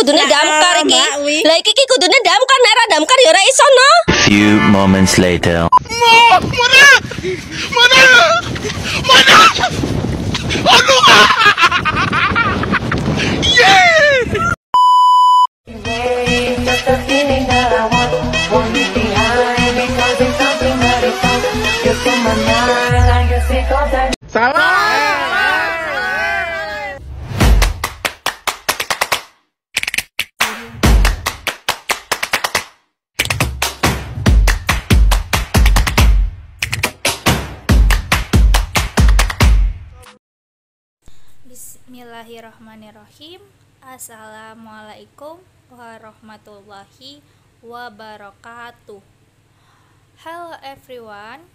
kudune damkar iki. Lah iki kudune damkar, nek ora damkar ya ora iso no. Few moments later. Bismillahirrahmanirrahim. Assalamualaikum warahmatullahi wabarakatuh. Hello everyone.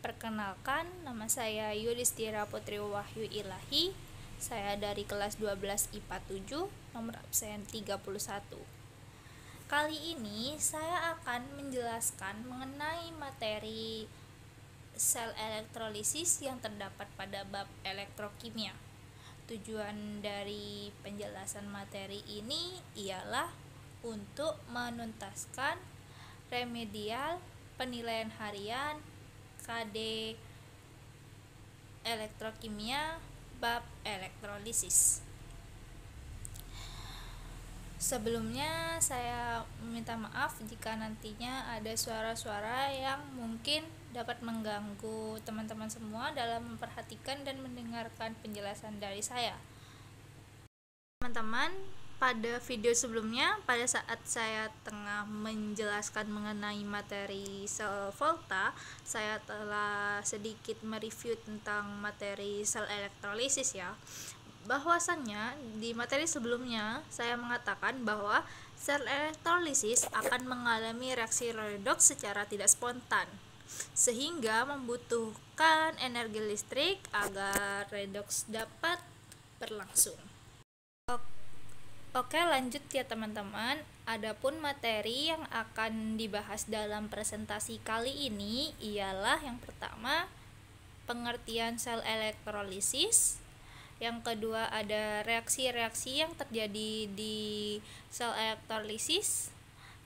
Perkenalkan, nama saya Yudhistira Putri Wahyu Ilahi. Saya dari kelas 12 IPA 7, nomor absen 31. Kali ini saya akan menjelaskan mengenai materi sel elektrolisis yang terdapat pada bab elektrokimia. Tujuan dari penjelasan materi ini ialah untuk menuntaskan remedial penilaian harian KD elektrokimia bab elektrolisis. Sebelumnya saya meminta maaf jika nantinya ada suara-suara yang mungkin dapat mengganggu teman-teman semua dalam memperhatikan dan mendengarkan penjelasan dari saya. Teman-teman, pada video sebelumnya, pada saat saya tengah menjelaskan mengenai materi sel volta, saya telah sedikit mereview tentang materi sel elektrolisis ya. Bahwasannya di materi sebelumnya saya mengatakan bahwa sel elektrolisis akan mengalami reaksi redoks secara tidak spontan, sehingga membutuhkan energi listrik agar redoks dapat berlangsung. Oke, lanjut ya teman-teman. Adapun materi yang akan dibahas dalam presentasi kali ini ialah yang pertama, pengertian sel elektrolisis. Yang kedua ada reaksi-reaksi yang terjadi di sel elektrolisis.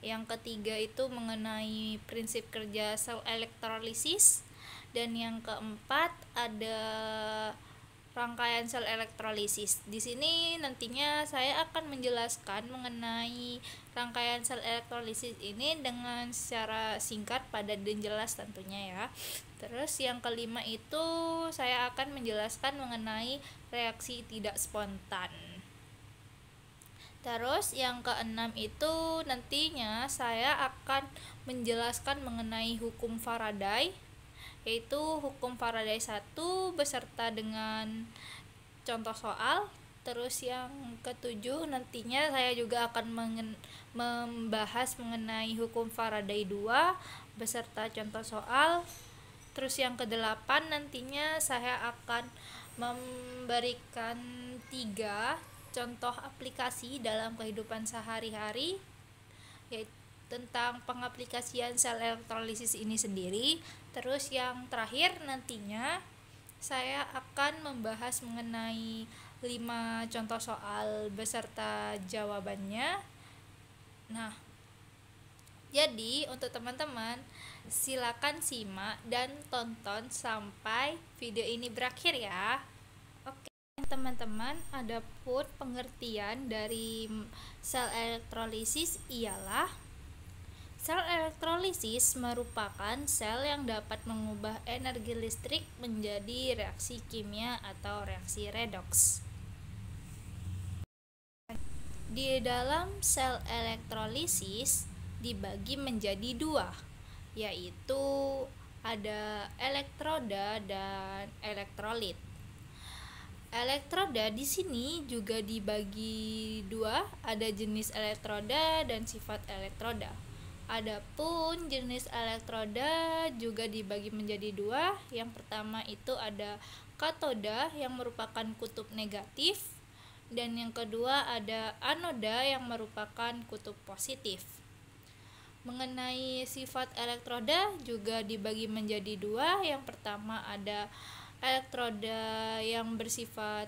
Yang ketiga itu mengenai prinsip kerja sel elektrolisis. Dan yang keempat ada rangkaian sel elektrolisis. Di sini nantinya saya akan menjelaskan mengenai rangkaian sel elektrolisis ini dengan secara singkat, padat dan jelas tentunya ya. Terus yang kelima itu saya akan menjelaskan mengenai reaksi tidak spontan. Terus yang keenam itu nantinya saya akan menjelaskan mengenai hukum Faraday, yaitu hukum Faraday 1 beserta dengan contoh soal. Terus yang ketujuh nantinya saya juga akan membahas mengenai hukum Faraday 2 beserta contoh soal. Terus yang kedelapan nantinya saya akan memberikan 3 contoh aplikasi dalam kehidupan sehari-hari, yaitu tentang pengaplikasian sel elektrolisis ini sendiri. Terus yang terakhir nantinya saya akan membahas mengenai 5 contoh soal beserta jawabannya. Nah, jadi untuk teman-teman silakan simak dan tonton sampai video ini berakhir ya. Oke teman-teman, adapun pengertian dari sel elektrolisis ialah sel elektrolisis merupakan sel yang dapat mengubah energi listrik menjadi reaksi kimia atau reaksi redoks. Di dalam sel elektrolisis dibagi menjadi 2, yaitu ada elektroda dan elektrolit. Elektroda di sini juga dibagi 2, ada jenis elektroda dan sifat elektroda. Adapun jenis elektroda juga dibagi menjadi 2. Yang pertama itu ada katoda yang merupakan kutub negatif, dan yang kedua ada anoda yang merupakan kutub positif. Mengenai sifat elektroda juga dibagi menjadi 2. Yang pertama ada elektroda yang bersifat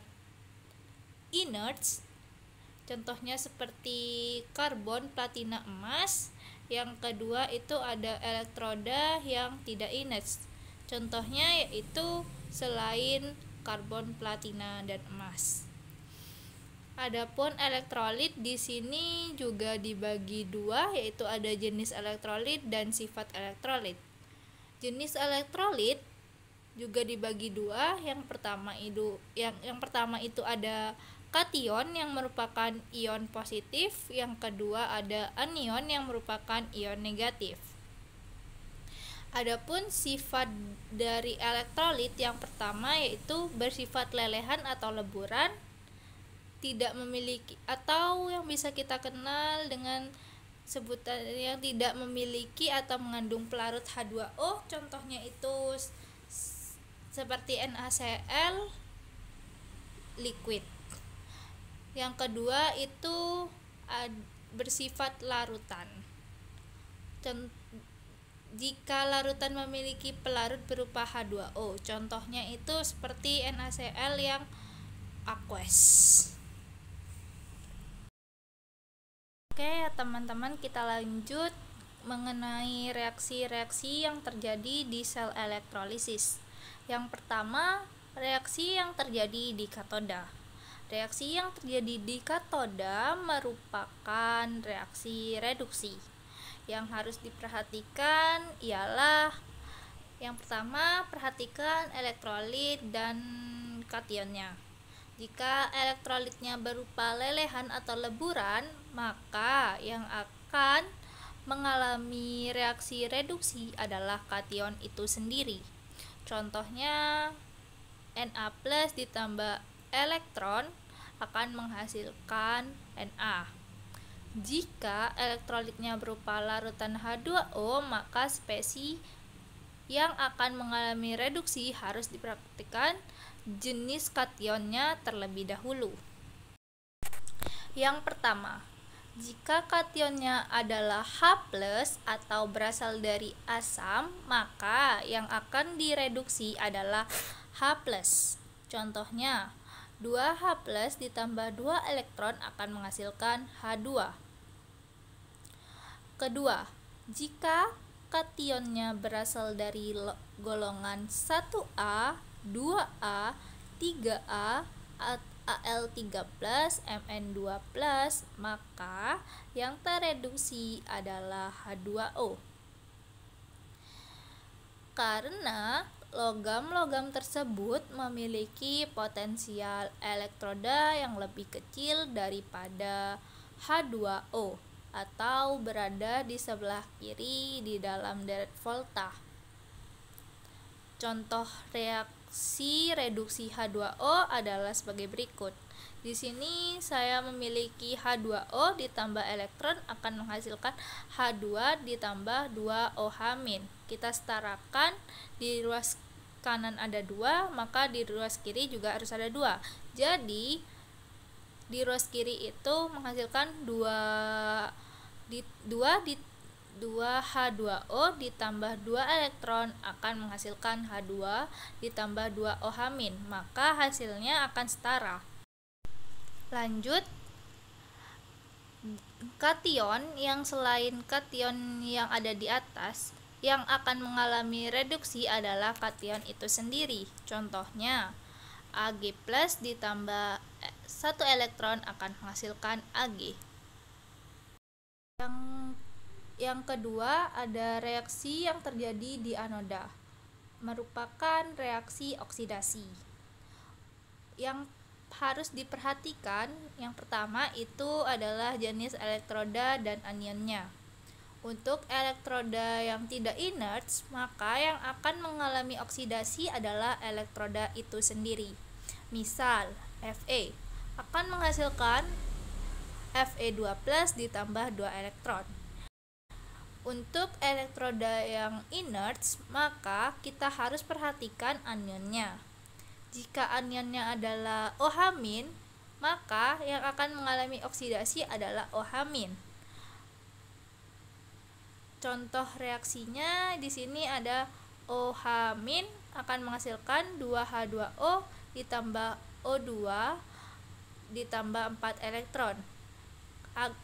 inert, Contohnya seperti karbon, platina, emas. Yang kedua itu ada elektroda yang tidak inert. Contohnya yaitu selain karbon, platina, dan emas. Adapun elektrolit di sini juga dibagi dua, yaitu ada jenis elektrolit dan sifat elektrolit. Jenis elektrolit juga dibagi dua. Yang pertama itu ada kation yang merupakan ion positif, yang kedua ada anion yang merupakan ion negatif. Adapun sifat dari elektrolit yang pertama yaitu bersifat lelehan atau leburan, tidak memiliki, atau yang bisa kita kenal dengan sebutan yang tidak memiliki atau mengandung pelarut H2O. Contohnya itu seperti NaCl liquid. Yang kedua itu bersifat larutan. Jika larutan memiliki pelarut berupa H2O, contohnya itu seperti NaCl yang aqueous. Oke, teman-teman, kita lanjut mengenai reaksi-reaksi yang terjadi di sel elektrolisis. Yang pertama, reaksi yang terjadi di katoda. Reaksi yang terjadi di katoda merupakan reaksi reduksi. Yang harus diperhatikan ialah yang pertama, perhatikan elektrolit dan kationnya. Jika elektrolitnya berupa lelehan atau leburan, maka yang akan mengalami reaksi reduksi adalah kation itu sendiri. Contohnya Na+ ditambah elektron akan menghasilkan Na. Jika elektrolitnya berupa larutan H2O, maka spesies yang akan mengalami reduksi harus diperhatikan jenis kationnya terlebih dahulu. Yang pertama, jika kationnya adalah H+ atau berasal dari asam, maka yang akan direduksi adalah H+. Contohnya, 2H+ ditambah 2 elektron akan menghasilkan H2. Kedua, jika kationnya berasal dari golongan 1A, 2A, 3A, Al3+, Mn2+, maka yang tereduksi adalah H2O. Karena logam-logam tersebut memiliki potensial elektroda yang lebih kecil daripada H2O atau berada di sebelah kiri di dalam deret volta. Contoh reaksi reduksi H2O adalah sebagai berikut. Di sini saya memiliki H2O ditambah elektron akan menghasilkan H2 ditambah 2OH-. Kita setarakan, di ruas kanan ada 2, maka di ruas kiri juga harus ada 2. Jadi di ruas kiri itu menghasilkan 2H2O ditambah 2 elektron akan menghasilkan H2 ditambah 2OH-, maka hasilnya akan setara. Lanjut, kation yang selain kation yang ada di atas yang akan mengalami reduksi adalah kation itu sendiri. Contohnya, Ag+ ditambah 1 elektron akan menghasilkan Ag. Yang kedua ada reaksi yang terjadi di anoda, merupakan reaksi oksidasi. Yang harus diperhatikan yang pertama itu adalah jenis elektroda dan anionnya. Untuk elektroda yang tidak inert, maka yang akan mengalami oksidasi adalah elektroda itu sendiri. Misal, Fe akan menghasilkan Fe2+ ditambah 2 elektron. Untuk elektroda yang inert, maka kita harus perhatikan anionnya. Jika anionnya adalah OH-, maka yang akan mengalami oksidasi adalah OH-. Contoh reaksinya di sini ada OH- akan menghasilkan 2H2O ditambah O2 ditambah 4 elektron.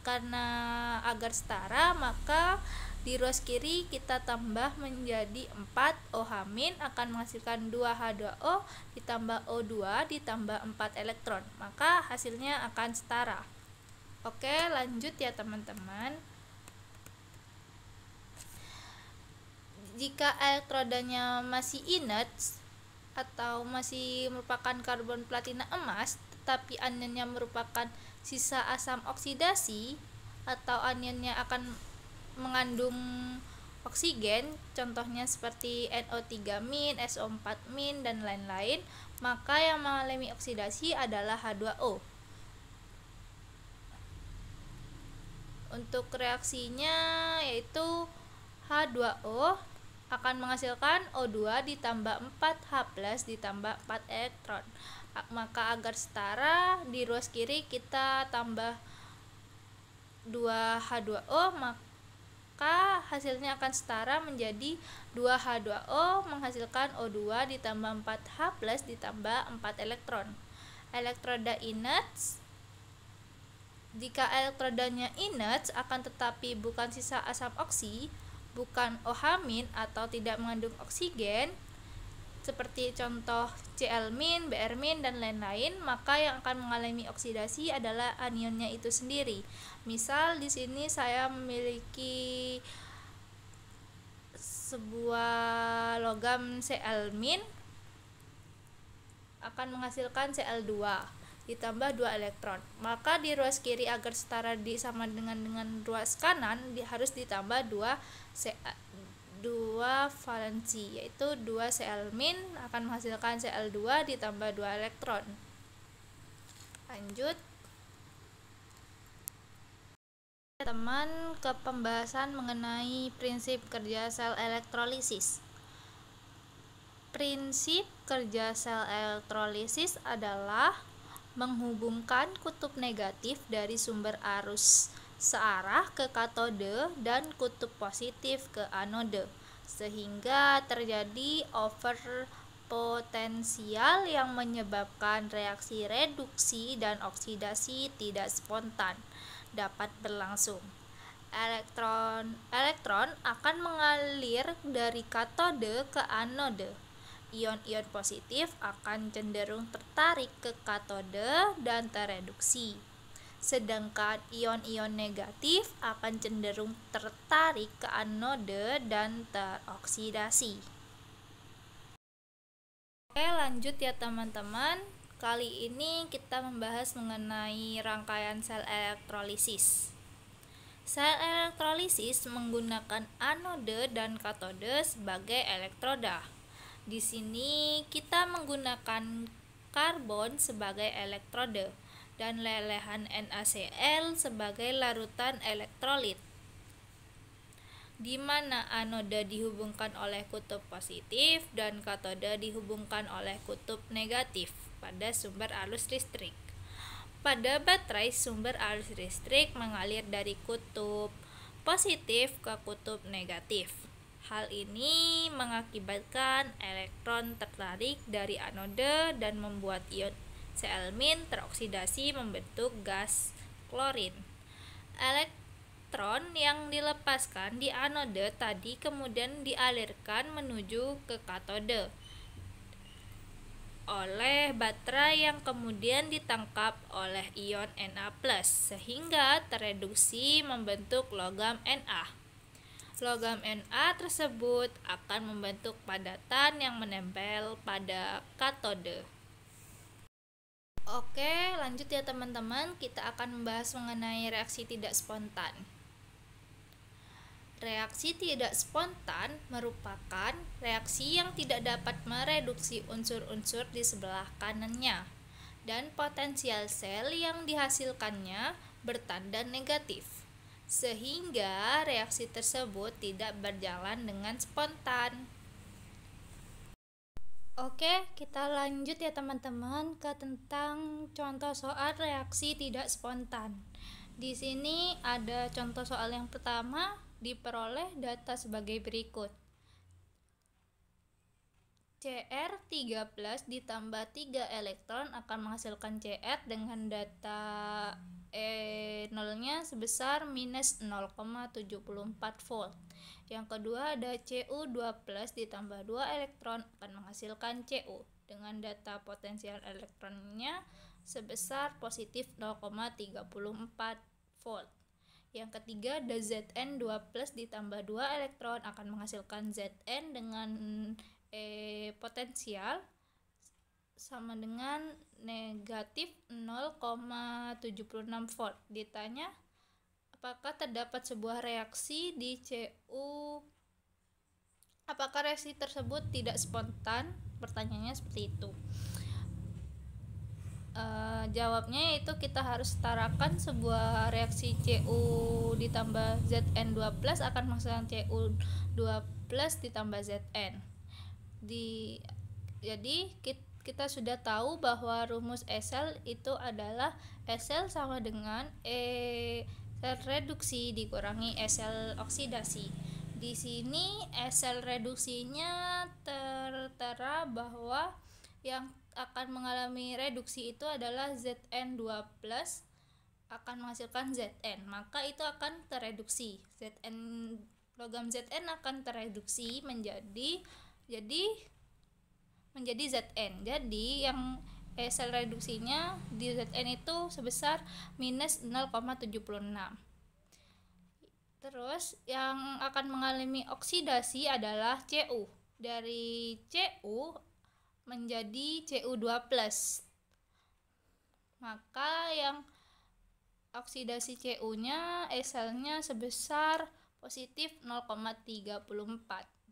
Karena agar setara, maka di ruas kiri kita tambah menjadi 4 OH- akan menghasilkan 2H2O ditambah O2 ditambah 4 elektron, maka hasilnya akan setara. Oke, lanjut ya teman-teman. Jika elektrodanya masih inert atau masih merupakan karbon platina emas, tetapi anionnya merupakan sisa asam oksidasi atau anionnya akan mengandung oksigen, contohnya seperti NO3-, SO4-, dan lain-lain, maka yang mengalami oksidasi adalah H2O. Untuk reaksinya yaitu H2O akan menghasilkan O2 ditambah 4H+ ditambah 4 elektron. Maka agar setara, di ruas kiri kita tambah 2H2O, maka hasilnya akan setara menjadi 2H2O menghasilkan O2 ditambah 4H+ ditambah 4 elektron. Elektroda inert, jika elektrodanya inert akan tetapi bukan sisa asam oksi, bukan OH- atau tidak mengandung oksigen, seperti contoh Cl-, Br-, dan lain-lain, maka yang akan mengalami oksidasi adalah anionnya itu sendiri. Misal di sini saya memiliki sebuah logam Cl- akan menghasilkan Cl2 ditambah 2 elektron. Maka di ruas kiri agar setara sama dengan ruas kanan harus ditambah 2 valensi, yaitu 2 Cl- akan menghasilkan Cl2 ditambah 2 elektron. Lanjut teman ke pembahasan mengenai prinsip kerja sel elektrolisis. Prinsip kerja sel elektrolisis adalah menghubungkan kutub negatif dari sumber arus searah ke katode dan kutub positif ke anode, sehingga terjadi overpotensial yang menyebabkan reaksi reduksi dan oksidasi tidak spontan dapat berlangsung. Elektron akan mengalir dari katode ke anode. Ion-ion positif akan cenderung tertarik ke katode dan tereduksi, sedangkan ion-ion negatif akan cenderung tertarik ke anode dan teroksidasi. Oke, lanjut ya teman-teman. Kali ini kita membahas mengenai rangkaian sel elektrolisis. Sel elektrolisis menggunakan anode dan katode sebagai elektroda. Di sini kita menggunakan karbon sebagai elektrode dan lelehan NaCl sebagai larutan elektrolit, di mana anode dihubungkan oleh kutub positif dan katode dihubungkan oleh kutub negatif pada sumber arus listrik. Pada baterai, sumber arus listrik mengalir dari kutub positif ke kutub negatif. Hal ini mengakibatkan elektron tertarik dari anode dan membuat ion Cl- teroksidasi membentuk gas klorin. Elektron yang dilepaskan di anode tadi kemudian dialirkan menuju ke katode oleh baterai yang kemudian ditangkap oleh ion Na+, sehingga tereduksi membentuk logam Na. Logam Na tersebut akan membentuk padatan yang menempel pada katode. Oke, lanjut ya teman-teman, kita akan membahas mengenai reaksi tidak spontan. Reaksi tidak spontan merupakan reaksi yang tidak dapat mereduksi unsur-unsur di sebelah kanannya, dan potensial sel yang dihasilkannya bertanda negatif, sehingga reaksi tersebut tidak berjalan dengan spontan. Oke, kita lanjut ya teman-teman ke tentang contoh soal reaksi tidak spontan. Di sini ada contoh soal yang pertama, diperoleh data sebagai berikut. Cr3+ ditambah 3 elektron akan menghasilkan Cr dengan data nolnya sebesar minus 0,74 volt. Yang kedua ada Cu2 plus ditambah 2 elektron akan menghasilkan Cu dengan data potensial elektronnya sebesar positif 0,34 volt. Yang ketiga ada Zn2 plus ditambah 2 elektron akan menghasilkan Zn dengan potensial sama dengan negatif 0,76 volt. Ditanya apakah terdapat sebuah reaksi di Cu, apakah reaksi tersebut tidak spontan? Pertanyaannya seperti itu. Jawabnya yaitu kita harus setarakan sebuah reaksi Cu ditambah Zn2 plus akan menghasilkan Cu2 plus ditambah Zn. Jadi kita sudah tahu bahwa rumus SL itu adalah SL sama dengan SL reduksi dikurangi SL oksidasi. Di sini SL reduksinya tertera bahwa yang akan mengalami reduksi itu adalah Zn2 plus akan menghasilkan Zn, maka itu akan tereduksi. Logam Zn akan tereduksi menjadi Zn. Jadi yang sel reduksinya di Zn itu sebesar minus 0,76. Terus yang akan mengalami oksidasi adalah Cu. Dari Cu menjadi Cu2 plus. Maka yang oksidasi Cu-nya selnya sebesar positif 0,34.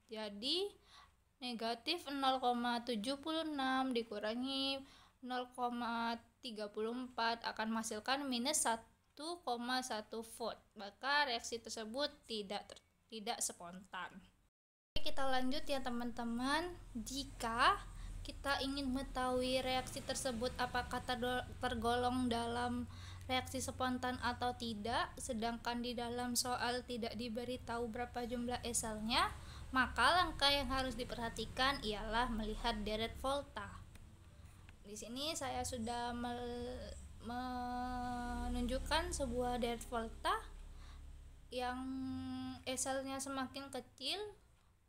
Jadi negatif 0,76 dikurangi 0,34 akan menghasilkan minus 1,1 volt. Maka reaksi tersebut tidak spontan. Oke, kita lanjut ya teman-teman. Jika kita ingin mengetahui reaksi tersebut apakah tergolong dalam reaksi spontan atau tidak, sedangkan di dalam soal tidak diberitahu berapa jumlah selnya, maka langkah yang harus diperhatikan ialah melihat deret volta. Di sini saya sudah menunjukkan sebuah deret volta yang selnya semakin kecil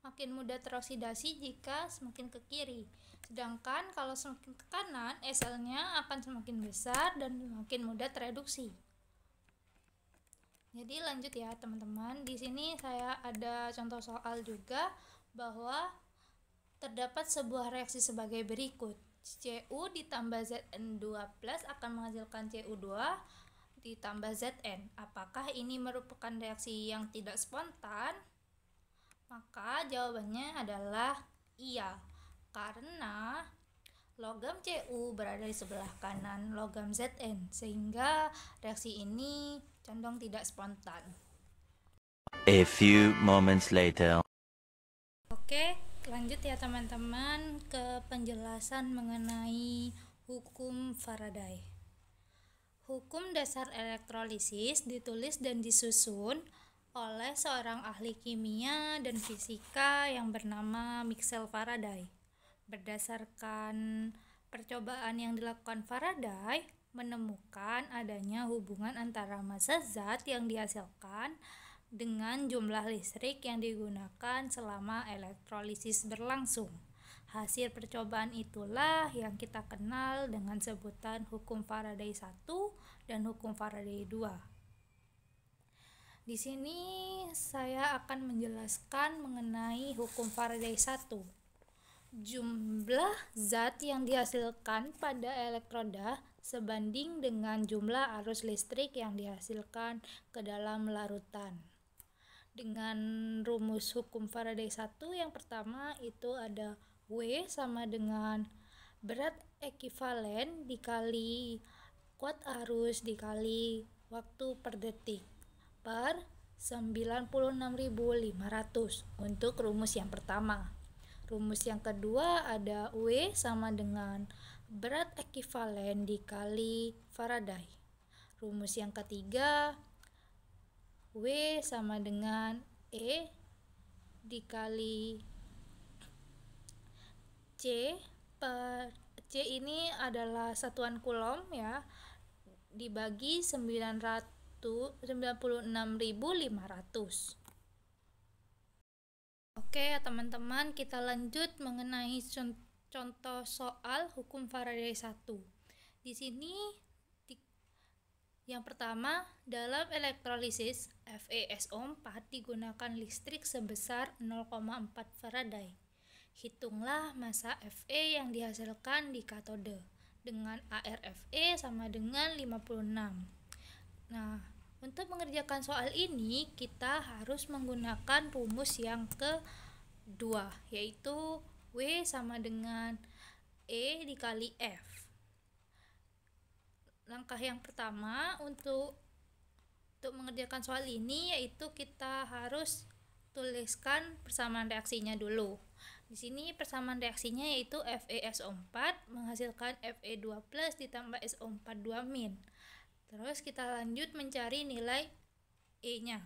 makin mudah teroksidasi jika semakin ke kiri. Sedangkan kalau semakin ke kanan, selnya akan semakin besar dan semakin mudah tereduksi. Jadi lanjut ya teman-teman. Di sini saya ada contoh soal juga bahwa terdapat sebuah reaksi sebagai berikut. Cu ditambah Zn2 plus akan menghasilkan Cu2 ditambah Zn. Apakah ini merupakan reaksi yang tidak spontan? Maka jawabannya adalah iya, karena logam Cu berada di sebelah kanan logam Zn, sehingga reaksi ini condong tidak spontan. A few moments later. Oke, lanjut ya teman-teman ke penjelasan mengenai hukum Faraday. Hukum dasar elektrolisis ditulis dan disusun oleh seorang ahli kimia dan fisika yang bernama Michael Faraday. Berdasarkan percobaan yang dilakukan Faraday, menemukan adanya hubungan antara massa zat yang dihasilkan dengan jumlah listrik yang digunakan selama elektrolisis berlangsung. Hasil percobaan itulah yang kita kenal dengan sebutan hukum Faraday 1 dan hukum Faraday 2. Di sini saya akan menjelaskan mengenai hukum Faraday 1. Jumlah zat yang dihasilkan pada elektroda sebanding dengan jumlah arus listrik yang dihasilkan ke dalam larutan. Dengan rumus hukum Faraday 1 yang pertama itu ada W sama dengan berat ekivalen dikali kuat arus dikali waktu per detik per 96.500 untuk rumus yang pertama. Rumus yang kedua ada W sama dengan berat ekivalen dikali Faraday. Rumus yang ketiga W sama dengan E dikali C per C ini adalah satuan Coulomb ya. dibagi 96.500. Oke ya teman-teman, kita lanjut mengenai contoh soal hukum Faraday 1. Di sini yang pertama, dalam elektrolisis FeSO4 digunakan listrik sebesar 0,4 Faraday. Hitunglah massa Fe yang dihasilkan di katode dengan ArFe sama dengan 56. Nah, untuk mengerjakan soal ini kita harus menggunakan rumus yang kedua, yaitu W sama dengan E dikali F. Langkah yang pertama untuk mengerjakan soal ini yaitu kita harus tuliskan persamaan reaksinya dulu. Di sini persamaan reaksinya yaitu FeSO4 menghasilkan Fe2+ ditambah SO4 2-. Terus kita lanjut mencari nilai E-nya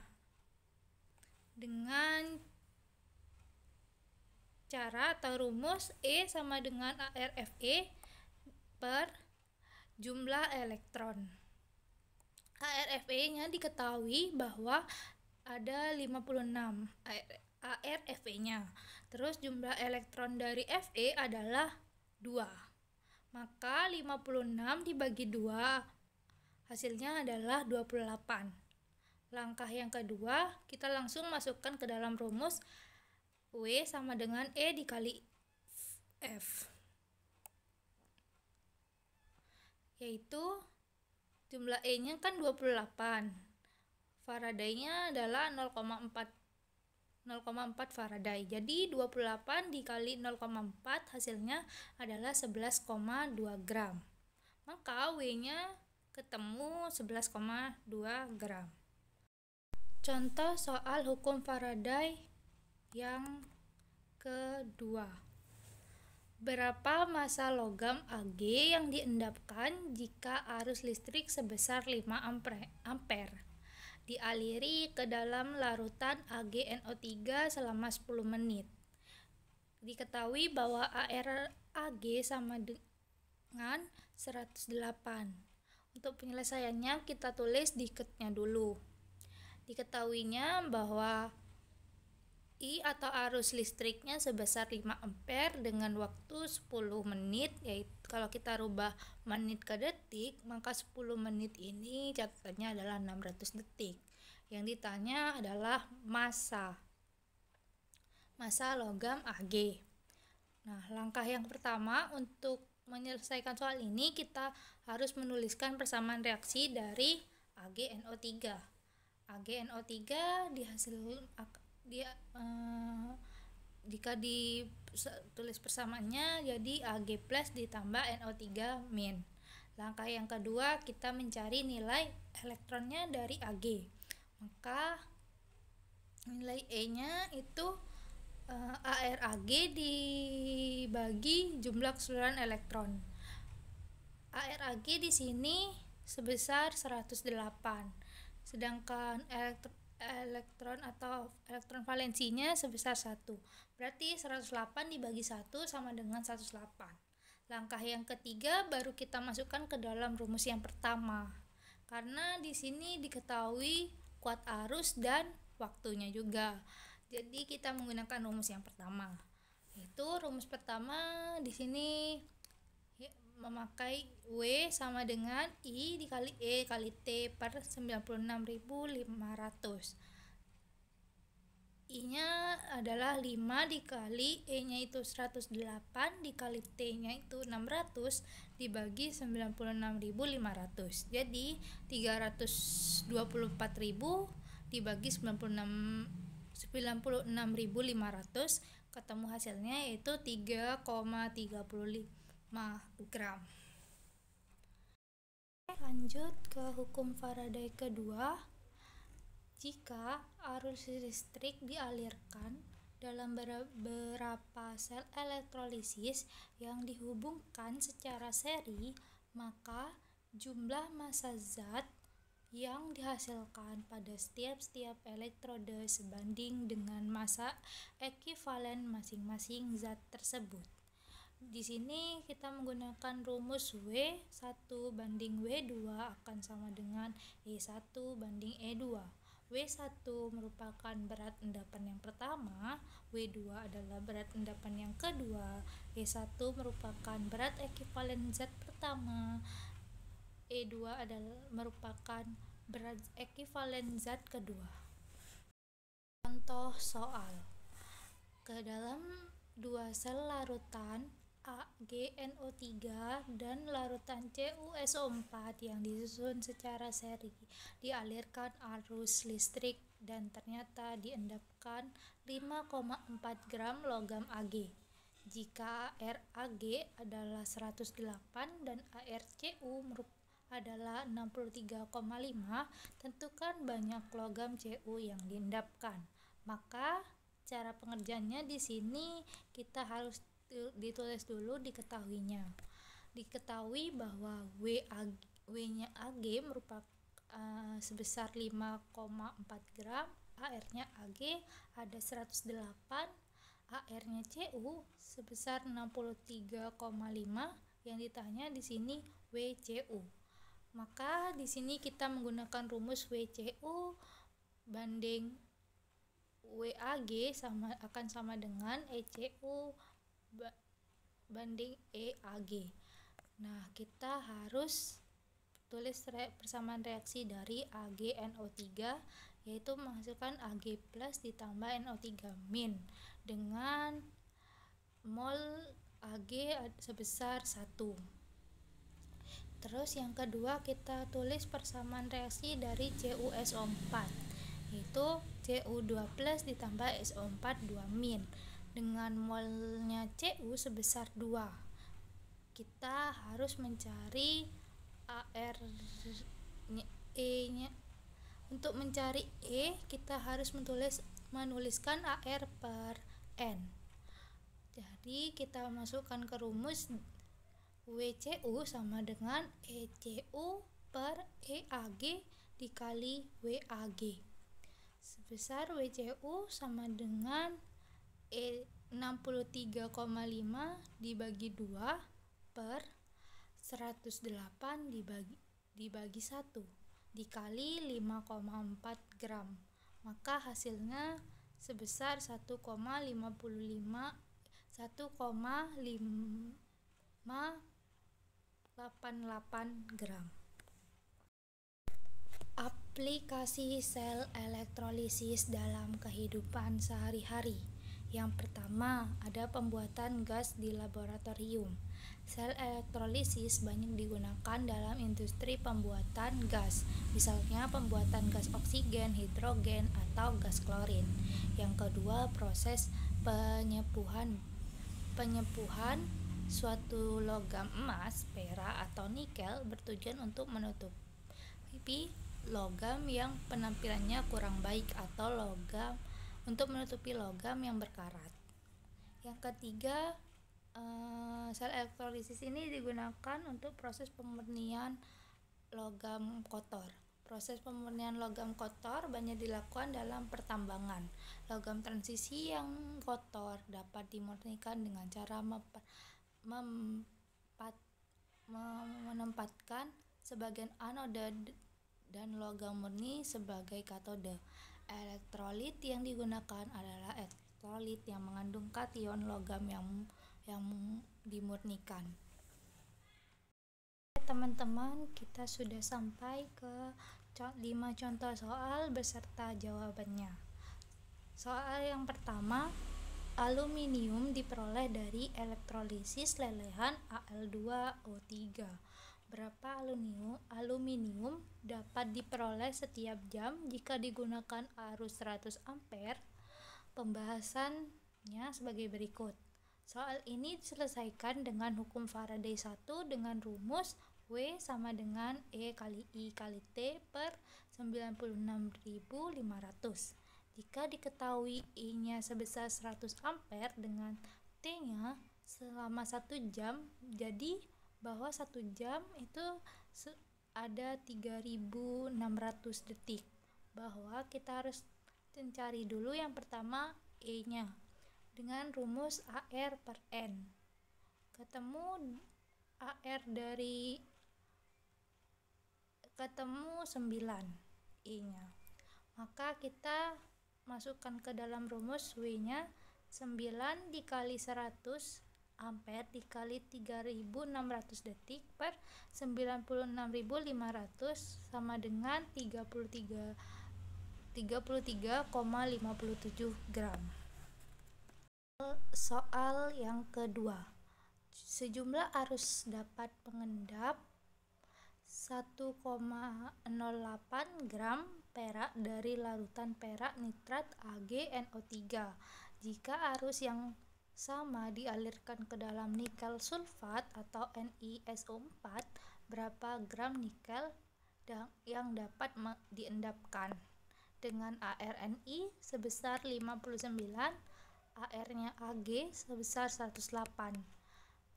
dengan cara atau rumus E sama dengan ArFe per jumlah elektron. ArFe-nya diketahui bahwa ada 56 ArFe-nya. Terus jumlah elektron dari Fe adalah 2. Maka 56 dibagi 2 hasilnya adalah 28. Langkah yang kedua, kita langsung masukkan ke dalam rumus W sama dengan E dikali F, yaitu jumlah E-nya kan 28, Faraday-nya adalah 0,4 Faraday. Jadi 28 dikali 0,4 hasilnya adalah 11,2 gram. Maka W-nya ketemu 11,2 gram. Contoh soal hukum Faraday yang kedua. Berapa massa logam Ag yang diendapkan jika arus listrik sebesar 5 ampere dialiri ke dalam larutan AgNO3 selama 10 menit? Diketahui bahwa ArAg sama dengan 108. Untuk penyelesaiannya kita tulis diketnya dulu. Diketahuinya bahwa I atau arus listriknya sebesar 5 ampere dengan waktu 10 menit, yaitu kalau kita rubah menit ke detik, maka 10 menit ini catatannya adalah 600 detik. Yang ditanya adalah massa logam Ag. Nah, langkah yang pertama untuk menyelesaikan soal ini kita harus menuliskan persamaan reaksi dari AgNO3. AgNO3 jika ditulis persamaannya jadi Ag+ ditambah NO3-. Langkah yang kedua kita mencari nilai elektronnya dari Ag. Maka nilai E-nya itu ArAg dibagi jumlah keseluruhan elektron. ArAg di sini sebesar 108. Sedangkan elektron elektron valensinya sebesar 1. Berarti 108 dibagi 1 sama dengan 108. Langkah yang ketiga baru kita masukkan ke dalam rumus yang pertama. Karena di sini diketahui kuat arus dan waktunya juga. Jadi kita menggunakan rumus yang pertama. Itu rumus pertama di sini memakai W sama dengan I dikali E kali T per 96.500. I-nya adalah 5 dikali E-nya itu 108 dikali T-nya itu 600 dibagi 96.500. Jadi 324.000 dibagi 96.500 ketemu hasilnya yaitu 3,35 gram. Lanjut ke hukum Faraday kedua. Jika arus listrik dialirkan dalam beberapa sel elektrolisis yang dihubungkan secara seri, maka jumlah massa zat yang dihasilkan pada setiap elektrode sebanding dengan massa ekivalen masing-masing zat tersebut. Di sini kita menggunakan rumus W1 banding W2 akan sama dengan E1 banding E2. W1 merupakan berat endapan yang pertama, W2 adalah berat endapan yang kedua, E1 merupakan berat ekivalen zat pertama, E2 adalah merupakan berat ekivalen zat kedua. Contoh soal. Ke dalam dua sel larutan AgNO3 dan larutan CuSO4 yang disusun secara seri dialirkan arus listrik dan ternyata diendapkan 5,4 gram logam Ag. Jika AR Ag adalah 108 dan AR Cu adalah 63,5, tentukan banyak logam Cu yang diendapkan. Maka cara pengerjaannya di sini kita harus ditulis dulu diketahuinya. Diketahui bahwa W-nya Ag merupakan sebesar 5,4 gram, AR-nya Ag ada 108, AR-nya Cu sebesar 63,5. Yang ditanya di sini WCU. Maka di sini kita menggunakan rumus WCU banding WAG akan sama dengan ECU banding EAG. Nah, kita harus tulis persamaan reaksi dari AgNO3 yaitu menghasilkan Ag plus ditambah NO3 min dengan mol Ag sebesar 1. Terus yang kedua kita tulis persamaan reaksi dari CuSO4 yaitu Cu2 plus ditambah SO4 2 min dengan molnya Cu sebesar 2. Kita harus mencari AR E-nya. Untuk mencari E kita harus menuliskan AR per N. Jadi kita masukkan ke rumus WCU sama dengan ECU per EAG dikali WAG. Sebesar WCU sama dengan 63,5 dibagi 2 per 108 dibagi 1 dikali 5,4 gram. Maka hasilnya sebesar 1,588 gram. Aplikasi sel elektrolisis dalam kehidupan sehari-hari. Yang pertama, ada pembuatan gas di laboratorium. Sel elektrolisis banyak digunakan dalam industri pembuatan gas, misalnya pembuatan gas oksigen, hidrogen, atau gas klorin. Yang kedua, proses penyepuhan suatu logam emas, perak, atau nikel bertujuan untuk menutupi logam yang penampilannya kurang baik atau menutupi logam yang berkarat. Yang ketiga, sel elektrolisis ini digunakan untuk proses pemurnian logam kotor. Proses pemurnian logam kotor banyak dilakukan dalam pertambangan. Logam transisi yang kotor dapat dimurnikan dengan cara menempatkan sebagian anode dan logam murni sebagai katode. Elektrolit yang digunakan adalah elektrolit yang mengandung kation logam yang dimurnikan. Teman-teman, kita sudah sampai ke 5 contoh soal beserta jawabannya. Soal yang pertama, aluminium diperoleh dari elektrolisis lelehan Al2O3. Berapa aluminium dapat diperoleh setiap jam jika digunakan arus 100 ampere? Pembahasannya sebagai berikut. Soal ini diselesaikan dengan hukum Faraday 1 dengan rumus W sama dengan E kali I kali T per 96.500. Jika diketahui I-nya sebesar 100 ampere dengan T-nya selama 1 jam, jadi bahwa 1 jam itu ada 3.600 detik. Bahwa kita harus mencari dulu yang pertama E-nya dengan rumus AR per N. ketemu ketemu 9 I-nya. Maka kita masukkan ke dalam rumus W-nya 9 dikali 100 ampere dikali 3600 detik per 96.500 sama dengan 33,57 gram. Soal yang kedua. Sejumlah arus dapat mengendap 1,08 gram perak dari larutan perak nitrat AgNO3. Jika arus yang sama dialirkan ke dalam nikel sulfat atau NiSO4, berapa gram nikel yang dapat diendapkan? Dengan ArNi sebesar 59, AR-nya Ag sebesar 108.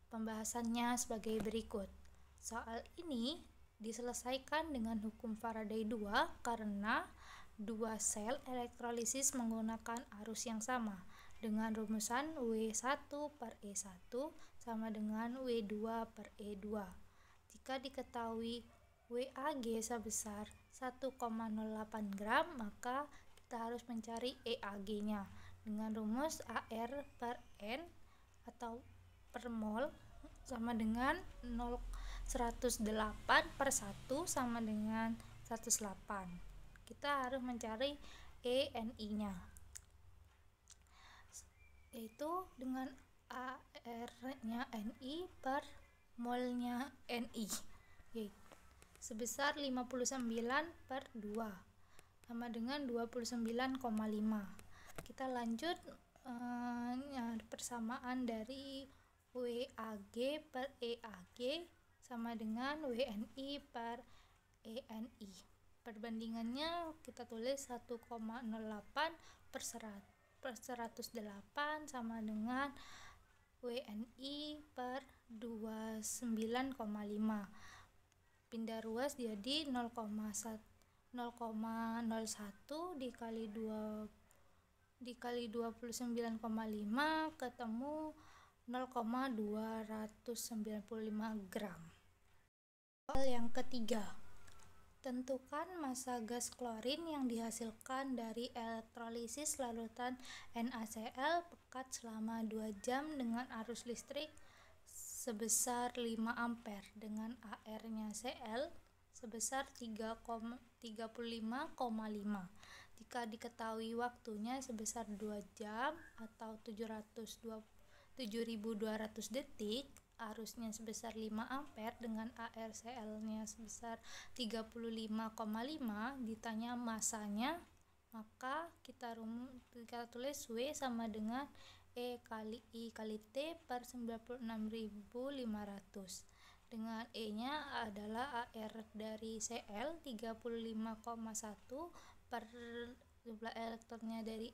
Pembahasannya sebagai berikut. Soal ini diselesaikan dengan hukum Faraday 2 karena dua sel elektrolisis menggunakan arus yang sama dengan rumusan W1 per E1 sama dengan W2 per E2. Jika diketahui WAG sebesar 1,08 gram, maka kita harus mencari EAG-nya dengan rumus AR per N atau per mol sama dengan 108 per 1 sama dengan 108. Kita harus mencari ENI-nya, yaitu dengan AR-nya Ni per molnya Ni, yaitu sebesar 59 per 2 sama dengan 29,5. Kita lanjut persamaan dari WAG per EAG sama dengan WNI per ENI. Perbandingannya kita tulis 1,08 per 108 sama dengan WNI per 29,5. Pindah ruas jadi 0,01 dikali 29,5 ketemu 0,295 gram. Soal yang ketiga. Tentukan massa gas klorin yang dihasilkan dari elektrolisis larutan NaCl pekat selama 2 jam dengan arus listrik sebesar 5 ampere dengan AR-nya Cl sebesar 3,35,5. Jika diketahui waktunya sebesar 2 jam atau 7.200 detik, arusnya sebesar 5 ampere dengan ARCL-nya sebesar 35,5, ditanya masanya, maka kita tulis W sama dengan E kali I kali T per 96.500. Dengan E-nya adalah AR dari Cl 35,1 per jumlah elektronnya dari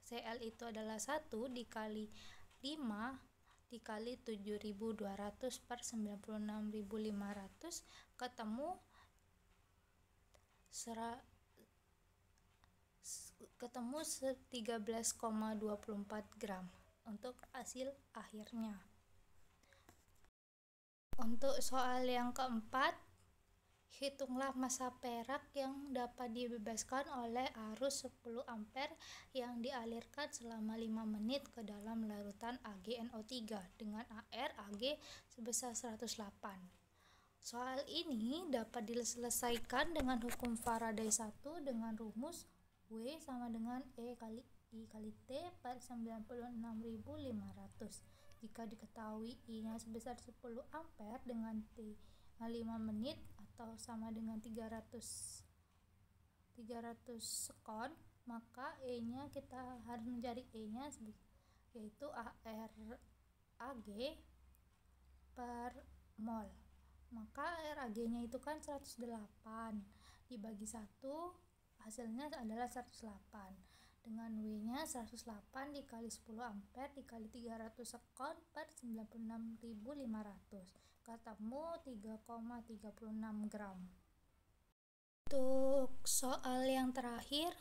Cl itu adalah 1 dikali 5 dikali 7.200 per 96.500 ketemu 13,24 gram untuk hasil akhirnya. Untuk soal yang keempat, hitunglah massa perak yang dapat dibebaskan oleh arus 10 ampere yang dialirkan selama 5 menit ke dalam larutan AgNO3 dengan AR Ag sebesar 108. Soal ini dapat diselesaikan dengan hukum Faraday 1 dengan rumus W sama dengan E kali I kali T per 96.500. Jika diketahui I-nya sebesar 10 ampere dengan T 5 menit atau sama dengan 300 sekon, maka E-nya kita harus mencari E-nya yaitu AR Ag per mol. Maka AR Ag-nya itu kan 108 dibagi 1 hasilnya adalah 108. Dengan W-nya 108 dikali 10 ampere dikali 300 sekon per 96.500 ketemu 3,36 gram. Untuk soal yang terakhir,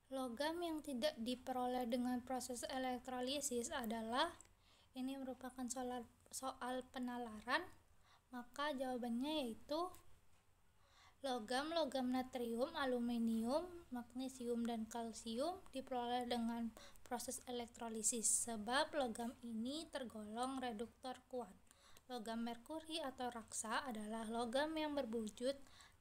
logam yang tidak diperoleh dengan proses elektrolisis adalah, ini merupakan soal penalaran, maka jawabannya yaitu logam natrium, aluminium, magnesium, dan kalsium diperoleh dengan proses elektrolisis sebab logam ini tergolong reduktor kuat. Logam merkuri atau raksa adalah logam yang berwujud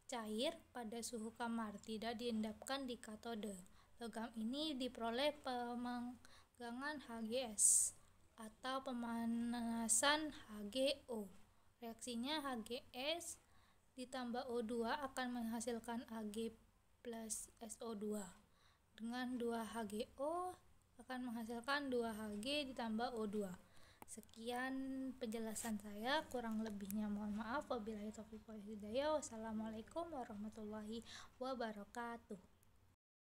cair pada suhu kamar, tidak diendapkan di katode. Logam ini diperoleh pemanggangan HGS atau pemanasan HGO. Reaksinya HGS ditambah O2 akan menghasilkan Ag plus SO2. Dengan 2 HGO akan menghasilkan 2 Hg ditambah O2. Sekian penjelasan saya, kurang lebihnya mohon maaf. Wabillahi taufiq wal hidayah. Wassalamualaikum warahmatullahi wabarakatuh.